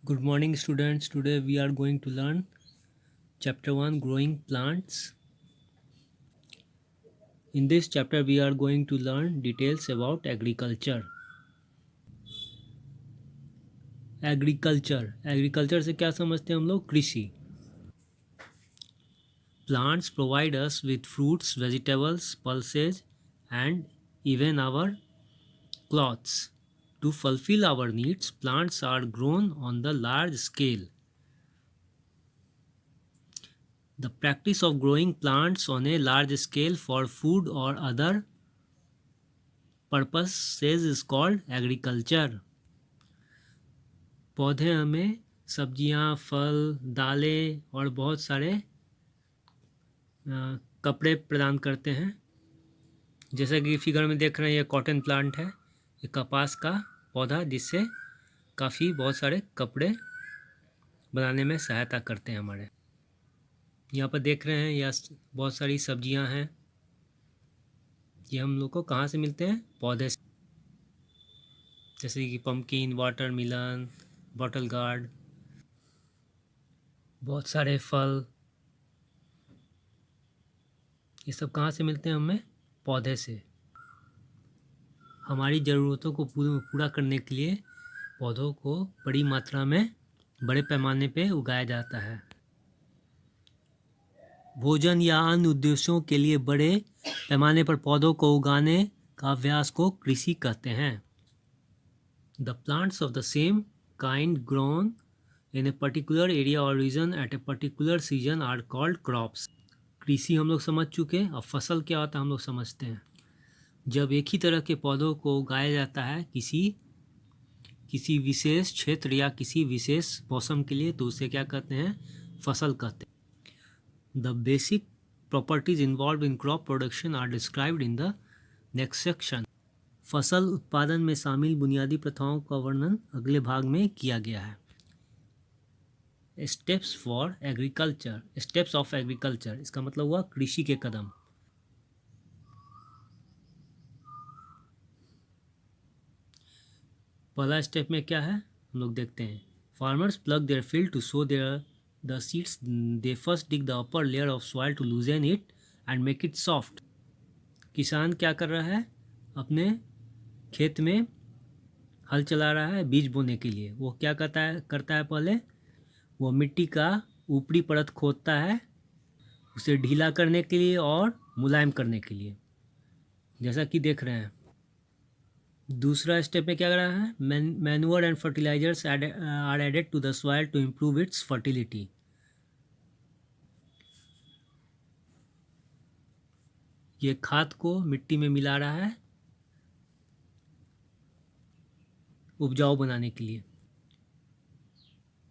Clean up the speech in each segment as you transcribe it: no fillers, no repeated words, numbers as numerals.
Good morning, students. Today we are going to learn chapter 1, growing plants. In this chapter we are going to learn details about agriculture. Agriculture से क्या समझते हैं हम लोग? कृषि. Plants provide us with fruits, vegetables, pulses and even our clothes. To fulfill our needs, plants are grown on the large scale. The practice of growing plants on a large scale for food or other purposes is called agriculture. पौधे हमें सब्जियां, फल, दालें और बहुत सारे कपड़े प्रदान करते हैं. जैसा कि फिगर में देख रहे हैं, ये कॉटन प्लांट है, ये कपास का पौधा, जिससे काफ़ी बहुत सारे कपड़े बनाने में सहायता करते हैं हमारे. यहाँ पर देख रहे हैं, यह बहुत सारी सब्जियां हैं. ये हम लोग को कहाँ से मिलते हैं? पौधे से. जैसे कि पम्पकिन, वाटरमेलन, बॉटल गार्ड, बहुत सारे फल, ये सब कहाँ से मिलते हैं हमें? पौधे से. हमारी ज़रूरतों को पूरा करने के लिए पौधों को बड़ी मात्रा में बड़े पैमाने पे उगाया जाता है. भोजन या अन्य उद्देश्यों के लिए बड़े पैमाने पर पौधों को उगाने का अभ्यास को कृषि कहते हैं. The plants of the same kind grown in a particular area और region at a particular season are called crops. कृषि हम लोग समझ चुके हैं. अब फसल क्या होता है हम लोग समझते हैं. जब एक ही तरह के पौधों को उगाया जाता है किसी विशेष क्षेत्र या किसी विशेष मौसम के लिए, तो उसे क्या कहते हैं? फसल कहते हैं. The basic properties involve in crop production are described in the next section. फसल उत्पादन में शामिल बुनियादी प्रथाओं का वर्णन अगले भाग में किया गया है. Steps for agriculture, steps of agriculture, इसका मतलब हुआ कृषि के कदम. पहला स्टेप में क्या है हम लोग देखते हैं. Farmers plough their field to sow their the seeds. They first dig the upper layer of soil to loosen it and make it soft. किसान क्या कर रहा है? अपने खेत में हल चला रहा है बीज बोने के लिए. वो क्या करता है पहले वो मिट्टी का ऊपरी परत खोदता है, उसे ढीला करने के लिए और मुलायम करने के लिए, जैसा कि देख रहे हैं. दूसरा स्टेप में क्या कर रहा है? Manure and fertilisers are added to the soil to improve its fertility. ये खाद को मिट्टी में मिला रहा है उपजाऊ बनाने के लिए.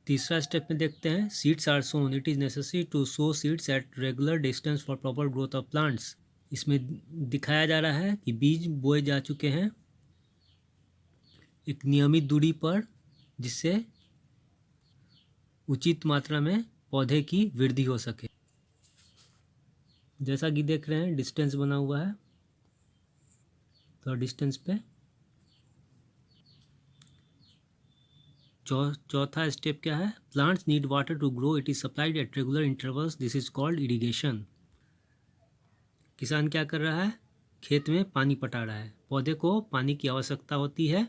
तीसरा स्टेप में देखते हैं. Seeds are sown. It is necessary to sow seeds at regular distance for proper growth of plants. इसमें दिखाया जा रहा है कि बीज बोए जा चुके हैं एक नियमित दूरी पर, जिससे उचित मात्रा में पौधे की वृद्धि हो सके. जैसा कि देख रहे हैं डिस्टेंस बना हुआ है, तो डिस्टेंस पे. चौथा स्टेप क्या है? Plants need water to grow. It is supplied at regular intervals. This is called irrigation. किसान क्या कर रहा है? खेत में पानी पटा रहा है. पौधे को पानी की आवश्यकता होती है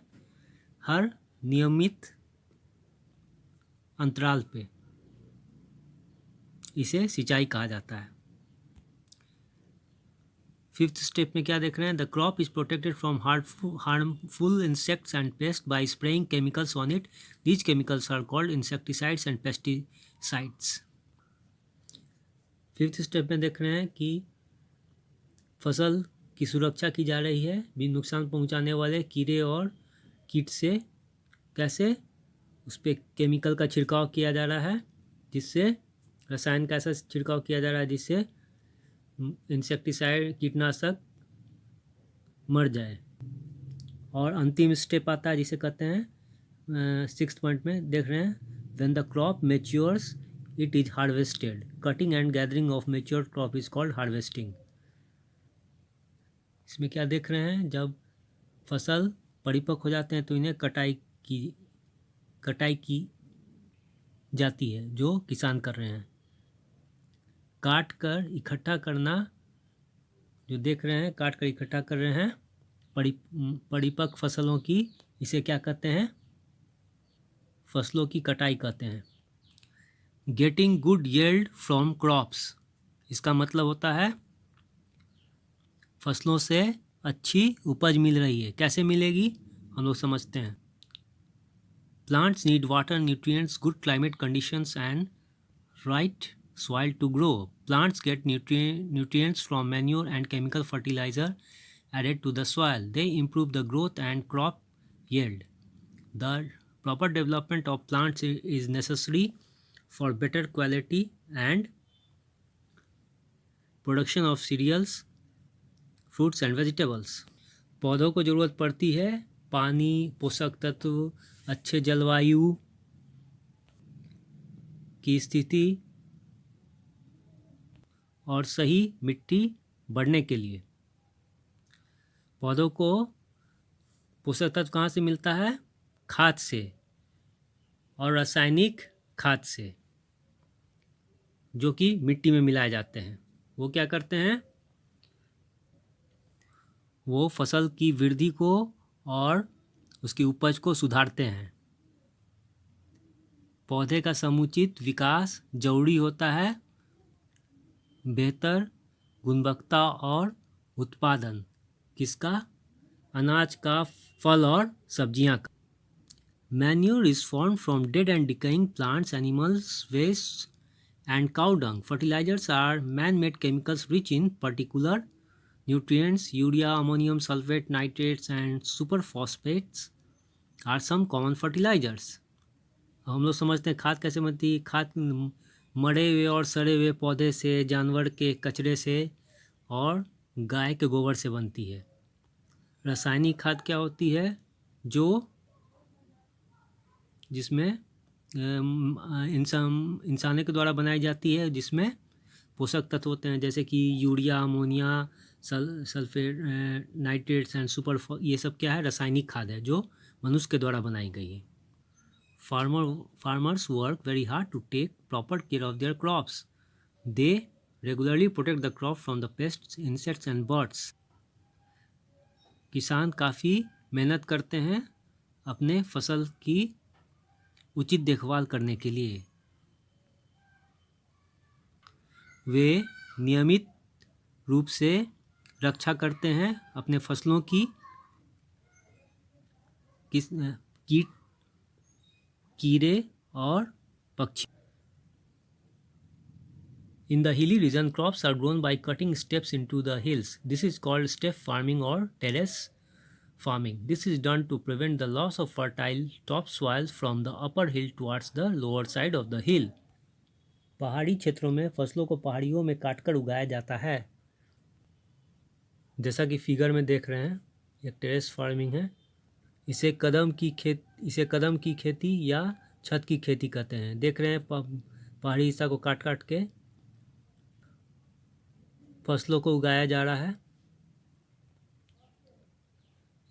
हर नियमित अंतराल पे. इसे सिंचाई कहा जाता है. फिफ्थ स्टेप में क्या देख रहे हैं? The crop is protected from harmful insects and pest by spraying chemicals on it. These chemicals are called insecticides and pesticides. Fifth step में देख रहे हैं कि फसल की सुरक्षा की जा रही है भी नुकसान पहुंचाने वाले कीड़े और कीट से. कैसे? उस पर केमिकल का छिड़काव किया जा रहा है, जिससे रसायन का ऐसा छिड़काव किया जा रहा है जिससे इंसेक्टिसाइड, कीटनाशक मर जाए. और अंतिम स्टेप आता है जिसे कहते हैं सिक्स्थ पॉइंट में देख रहे हैं. When the crop matures it is harvested. Cutting and gathering of matured crop is called harvesting. इसमें क्या देख रहे हैं? जब फसल परिपक्व हो जाते हैं तो इन्हें कटाई की जाती है जो किसान कर रहे हैं। काट कर इकट्ठा करना, जो देख रहे हैं काट कर इकट्ठा कर रहे हैं परिपक्व फसलों की, इसे क्या कहते हैं? फसलों की कटाई कहते हैं। Getting good yield from crops, इसका मतलब होता है फसलों से अच्छी उपज मिल रही है। कैसे मिलेगी हम लोग समझते हैं। Plants need water, nutrients, good climate conditions and right soil to grow. Plants get nutrients from manure and chemical fertilizer added to the soil. They improve the growth and crop yield. The proper development of plants is necessary for better quality and production of cereals, fruits and vegetables. पौधों को ज़रूरत पड़ती है पानी, पोषक तत्व, अच्छे जलवायु की स्थिति और सही मिट्टी बढ़ने के लिए। पौधों को पोषक तत्व कहाँ से मिलता है? खाद से और रासायनिक खाद से, जो कि मिट्टी में मिलाए जाते हैं। वो क्या करते हैं? वो फसल की वृद्धि को और उसकी उपज को सुधारते हैं। पौधे का समुचित विकास जरूरी होता है बेहतर गुणवत्ता और उत्पादन किसका? अनाज का, फल और सब्जियां का। Manure is form from dead and decaying plants, animals waste and cow dung. Fertilisers are man made chemicals rich in particular nutrients. Urea, ammonium sulphate, nitrates and super phosphates are some common fertilisers. हम लोग समझते हैं खाद कैसे बनती है। खाद मरे हुए और सड़े हुए पौधे से, जानवर के कचरे से और गाय के गोबर से बनती है। रासायनिक खाद क्या होती है? जिसमें इंसानों के द्वारा बनाई जाती है, जिसमें पोषक तत्व होते हैं जैसे कि urea, ammonia, sulphate, nitrates and super, ये सब क्या है? रासायनिक खाद है जो मनुष्य के द्वारा बनाई गई है। Farmers work very hard to take proper care of their crops. They regularly protect the crop from the pests, insects and birds. किसान काफ़ी मेहनत करते हैं अपने फसल की उचित देखभाल करने के लिए। वे नियमित रूप से रक्षा करते हैं अपने फसलों की कीड़े और पक्षी। In the hilly region, crops are grown by cutting steps into the hills. This is called step farming or terrace farming. This is done to prevent the loss of fertile topsoil from the upper hill towards the lower side of the hill. पहाड़ी क्षेत्रों में फसलों को पहाड़ियों में काटकर उगाया जाता है। जैसा कि फिगर में देख रहे हैं, यह टेरेस फार्मिंग है। इसे कदम की खेती या छत की खेती कहते हैं। देख रहे हैं पहाड़ी हिस्सा को काट काट के फसलों को उगाया जा रहा है।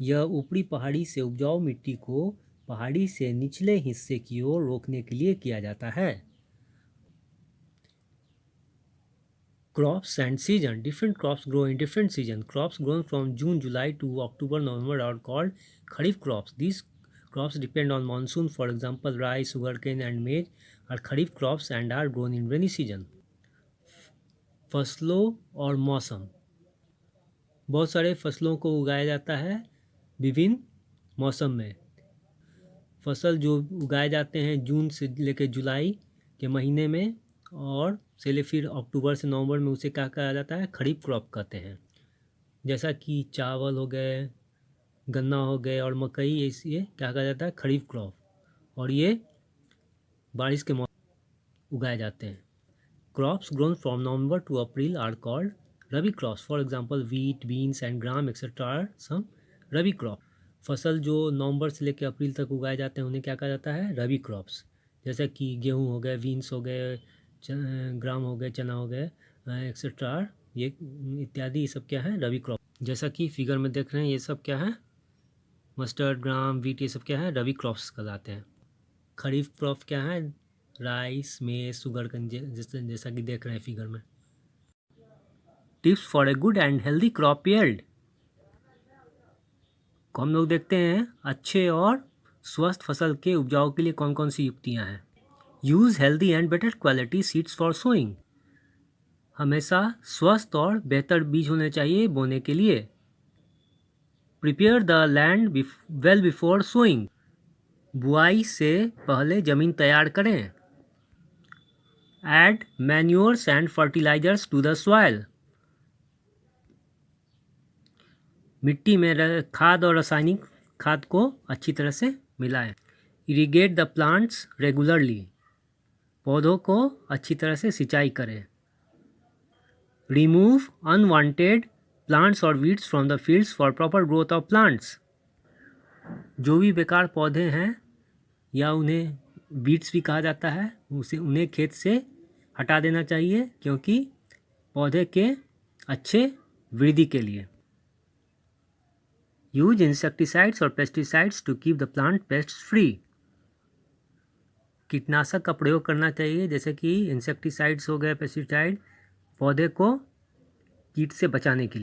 यह ऊपरी पहाड़ी से उपजाऊ मिट्टी को पहाड़ी से निचले हिस्से की ओर रोकने के लिए किया जाता है। Crops and season. Different crops grow in different seasons. Crops grown from June, July to October, November are called Kharif crops. These crops depend on monsoon. For example, rice, sugarcane and maize are Kharif crops and are grown in rainy season. फसलों और मौसम। बहुत सारे फसलों को उगाया जाता है विभिन्न मौसम में। फसल जो उगाए जाते हैं जून से लेकर जुलाई के महीने में और से फिर अक्टूबर से नवंबर में, उसे क्या कहा जाता है? खरीफ क्रॉप कहते हैं। जैसा कि चावल हो गए, गन्ना हो गए और मकई, ये क्या कहा जाता है? खरीफ क्रॉप। और ये बारिश के मौसम उगाए जाते हैं। Crops grown from November to April are called rabi crops. For example wheat, beans and gram etcetera are some rabi crop. फसल जो नवंबर से लेकर अप्रैल तक उगाए जाते हैं उन्हें क्या कहा जाता है? रबी क्रॉप्स। जैसे कि गेहूँ हो गए, बीन्स हो गए, ग्राम हो गए, चना हो गए, एक्सेट्रा, ये इत्यादि, ये सब क्या है? रबी क्रॉप। जैसा कि फिगर में देख रहे हैं, ये सब क्या है? मस्टर्ड, ग्राम, वीट, ये सब क्या है? रबी क्रॉप्स कहलाते हैं। खरीफ क्रॉप क्या है? राइस में शुगर जैसा कि देख रहे हैं फिगर में। Tips for a good and healthy crop yield को हम लोग देखते हैं अच्छे और स्वस्थ फसल के उपजाऊ के लिए कौन कौन सी युक्तियाँ हैं। Use healthy and better quality seeds for sowing, हमेशा स्वस्थ और बेहतर बीज होने चाहिए बोने के लिए। Prepare the land well before sowing, बुआई से पहले ज़मीन तैयार करें। Add manures and fertilisers to the soil, मिट्टी में खाद और रासायनिक खाद को अच्छी तरह से मिलाएं। इरिगेट द प्लांट्स रेगुलरली, पौधों को अच्छी तरह से सिंचाई करें। रिमूव अनवांटेड प्लांट्स और weeds from the fields for proper growth of plants, जो भी बेकार पौधे हैं या उन्हें वीड्स भी कहा जाता है उन्हें खेत से हटा देना चाहिए, क्योंकि पौधे के अच्छे वृद्धि के लिए। यूज इंसेक्टिसाइड्स और pesticides to keep the plant pest free, कीटनाशक का प्रयोग करना चाहिए जैसे कि इंसेक्टिसाइड्स हो गए, पेस्टिसाइड, पौधे को कीट से बचाने के लिए।